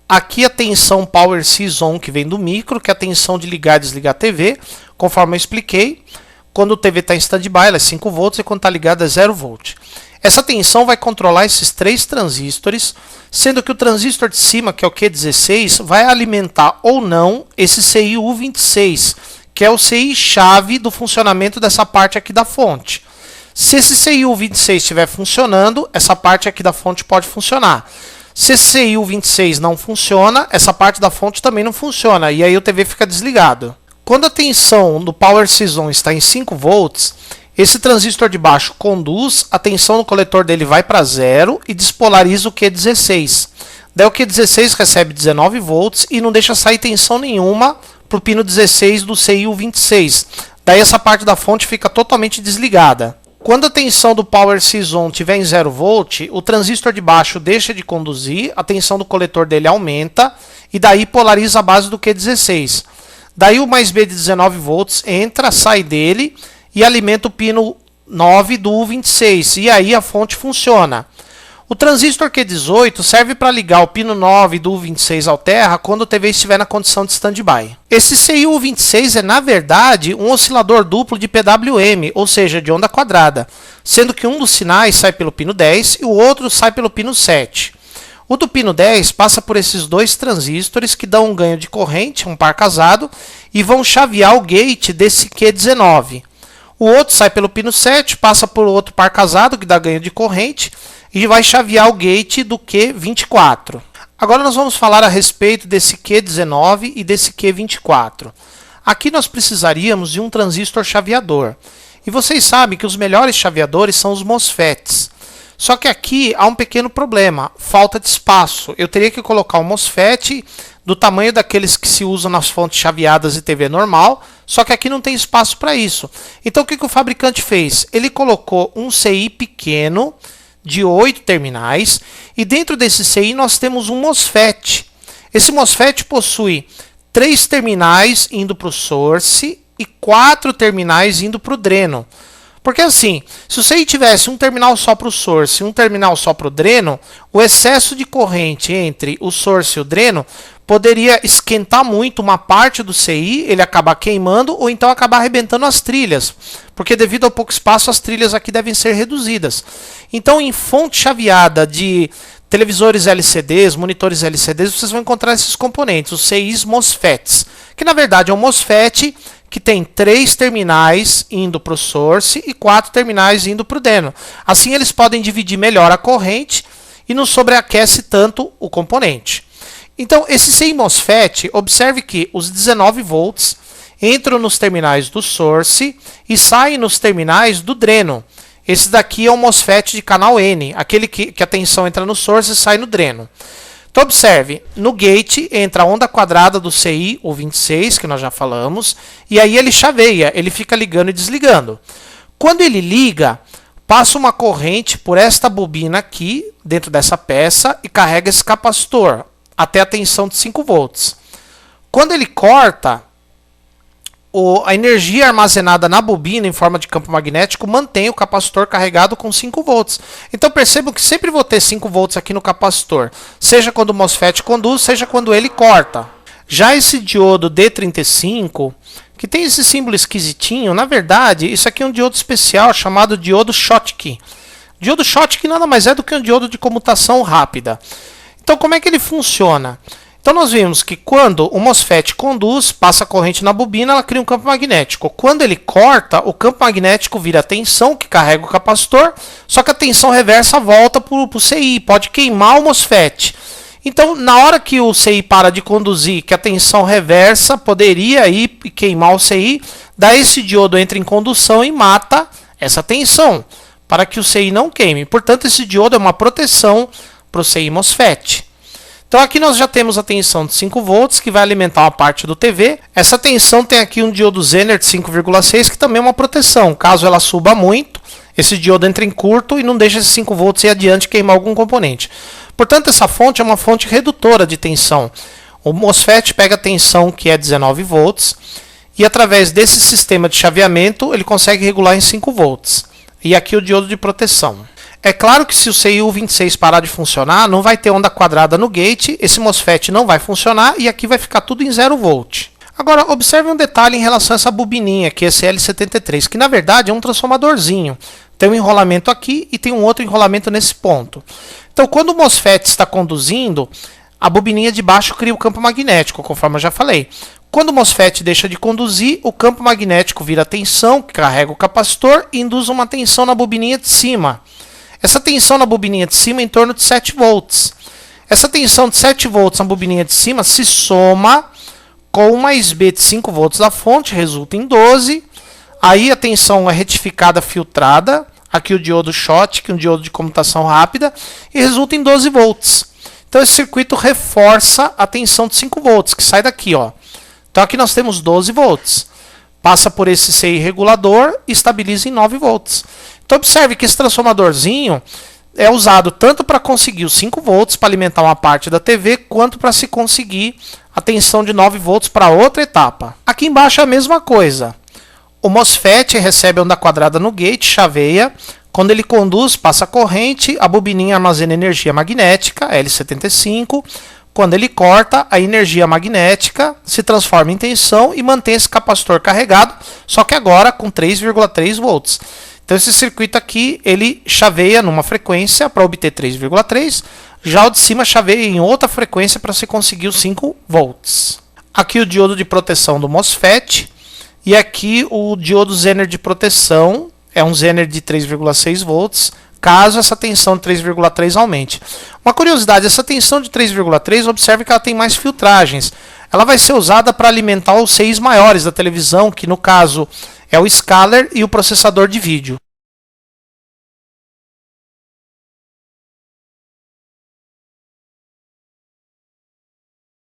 Aqui a tensão Power Seize On que vem do micro, que é a tensão de ligar e desligar a TV, conforme eu expliquei. Quando o TV está em standby, ela é 5 volts e quando está ligada é 0 volt. Essa tensão vai controlar esses 3 transistores, sendo que o transistor de cima, que é o Q16, vai alimentar ou não esse CI-U26, que é o CI-chave do funcionamento dessa parte aqui da fonte. Se esse CI-U26 estiver funcionando, essa parte aqui da fonte pode funcionar. Se esse CI-U26 não funciona, essa parte da fonte também não funciona, e aí o TV fica desligado. Quando a tensão do Power Seize On está em 5 volts, esse transistor de baixo conduz, a tensão no coletor dele vai para 0 e despolariza o Q16. Daí o Q16 recebe 19 volts e não deixa sair tensão nenhuma para o pino 16 do CI-U26. Daí essa parte da fonte fica totalmente desligada. Quando a tensão do Power Seize On estiver em 0 volt, o transistor de baixo deixa de conduzir, a tensão do coletor dele aumenta e daí polariza a base do Q16. Daí o mais B de 19 volts entra, sai dele e alimenta o pino 9 do U26 e aí a fonte funciona. O transistor Q18 serve para ligar o pino 9 do U26 ao terra quando o TV estiver na condição de standby. Esse CI-U26 é na verdade um oscilador duplo de PWM, ou seja, de onda quadrada, sendo que um dos sinais sai pelo pino 10 e o outro sai pelo pino 7. O do pino 10 passa por esses 2 transistores que dão um ganho de corrente, um par casado, e vão chavear o gate desse Q19. O outro sai pelo pino 7, passa por outro par casado que dá ganho de corrente e vai chavear o gate do Q24. Agora nós vamos falar a respeito desse Q19 e desse Q24. Aqui nós precisaríamos de um transistor chaveador. E vocês sabem que os melhores chaveadores são os MOSFETs. Só que aqui há um pequeno problema, falta de espaço. Eu teria que colocar um MOSFET do tamanho daqueles que se usam nas fontes chaveadas e TV normal, só que aqui não tem espaço para isso. Então o que o fabricante fez? Ele colocou um CI pequeno de 8 terminais e dentro desse CI nós temos um MOSFET. Esse MOSFET possui 3 terminais indo para o source e 4 terminais indo para o dreno. Porque assim, se o CI tivesse um terminal só para o source e um terminal só para o dreno, o excesso de corrente entre o source e o dreno poderia esquentar muito uma parte do CI, ele acabar queimando ou então acabar arrebentando as trilhas, porque devido ao pouco espaço as trilhas aqui devem ser reduzidas. Então em fonte chaveada de televisores LCDs, monitores LCDs, vocês vão encontrar esses componentes, os CIs MOSFETs, que na verdade é um MOSFET que tem 3 terminais indo para o source e 4 terminais indo para o dreno. Assim eles podem dividir melhor a corrente e não sobreaquece tanto o componente. Então esse CI MOSFET, observe que os 19 volts entram nos terminais do source e saem nos terminais do dreno. Esse daqui é o MOSFET de canal N, aquele que a tensão entra no source e sai no dreno. Então observe, no gate entra a onda quadrada do CI, o 26, que nós já falamos, e aí ele chaveia, ele fica ligando e desligando. Quando ele liga, passa uma corrente por esta bobina aqui, dentro dessa peça, e carrega esse capacitor, até a tensão de 5 volts. Quando ele corta, a energia armazenada na bobina em forma de campo magnético mantém o capacitor carregado com 5 volts. Então percebam que sempre vou ter 5 volts aqui no capacitor, seja quando o MOSFET conduz, seja quando ele corta. Já esse diodo D35, que tem esse símbolo esquisitinho, na verdade isso aqui é um diodo especial chamado diodo Schottky. Diodo Schottky nada mais é do que um diodo de comutação rápida. Então como é que ele funciona? Então nós vimos que quando o MOSFET conduz, passa a corrente na bobina, ela cria um campo magnético. Quando ele corta, o campo magnético vira a tensão que carrega o capacitor, só que a tensão reversa volta para o CI, pode queimar o MOSFET. Então na hora que o CI para de conduzir, que a tensão reversa poderia ir queimar o CI, daí esse diodo entra em condução e mata essa tensão, para que o CI não queime. Portanto, esse diodo é uma proteção para o CI MOSFET. Então aqui nós já temos a tensão de 5 volts que vai alimentar uma parte do TV. Essa tensão tem aqui um diodo Zener de 5,6 que também é uma proteção. Caso ela suba muito, esse diodo entra em curto e não deixa esses 5 volts ir adiante queimar algum componente. Portanto, essa fonte é uma fonte redutora de tensão. O MOSFET pega a tensão que é 19 volts e através desse sistema de chaveamento ele consegue regular em 5 volts. E aqui o diodo de proteção. É claro que se o CIU26 parar de funcionar, não vai ter onda quadrada no gate, esse MOSFET não vai funcionar e aqui vai ficar tudo em 0 volt. Agora, observe um detalhe em relação a essa bobininha aqui, esse L73, que na verdade é um transformadorzinho. Tem um enrolamento aqui e tem um outro enrolamento nesse ponto. Então, quando o MOSFET está conduzindo, a bobininha de baixo cria o campo magnético, conforme eu já falei. Quando o MOSFET deixa de conduzir, o campo magnético vira tensão, que carrega o capacitor e induz uma tensão na bobininha de cima. Essa tensão na bobininha de cima é em torno de 7 volts. Essa tensão de 7 volts na bobininha de cima se soma com 1 mais B de 5 volts da fonte, resulta em 12. Aí a tensão é retificada, filtrada. Aqui o diodo Schottky, que é um diodo de comutação rápida, e resulta em 12 volts. Então esse circuito reforça a tensão de 5 volts, que sai daqui, ó. Então aqui nós temos 12 volts. Passa por esse CI regulador e estabiliza em 9 volts. Então observe que esse transformadorzinho é usado tanto para conseguir os 5 volts para alimentar uma parte da TV, quanto para se conseguir a tensão de 9 volts para outra etapa. Aqui embaixo é a mesma coisa. O MOSFET recebe onda quadrada no gate, chaveia. Quando ele conduz, passa corrente, a bobininha armazena energia magnética, L75. Quando ele corta, a energia magnética se transforma em tensão e mantém esse capacitor carregado, só que agora com 3,3 volts. Então esse circuito aqui, ele chaveia numa frequência para obter 3,3, já o de cima chaveia em outra frequência para se conseguir os 5 volts. Aqui o diodo de proteção do MOSFET, e aqui o diodo Zener de proteção, é um Zener de 3,6 volts, caso essa tensão de 3,3 aumente. Uma curiosidade, essa tensão de 3,3, observe que ela tem mais filtragens. Ela vai ser usada para alimentar os CIs maiores da televisão, que no caso é o scaler e o processador de vídeo.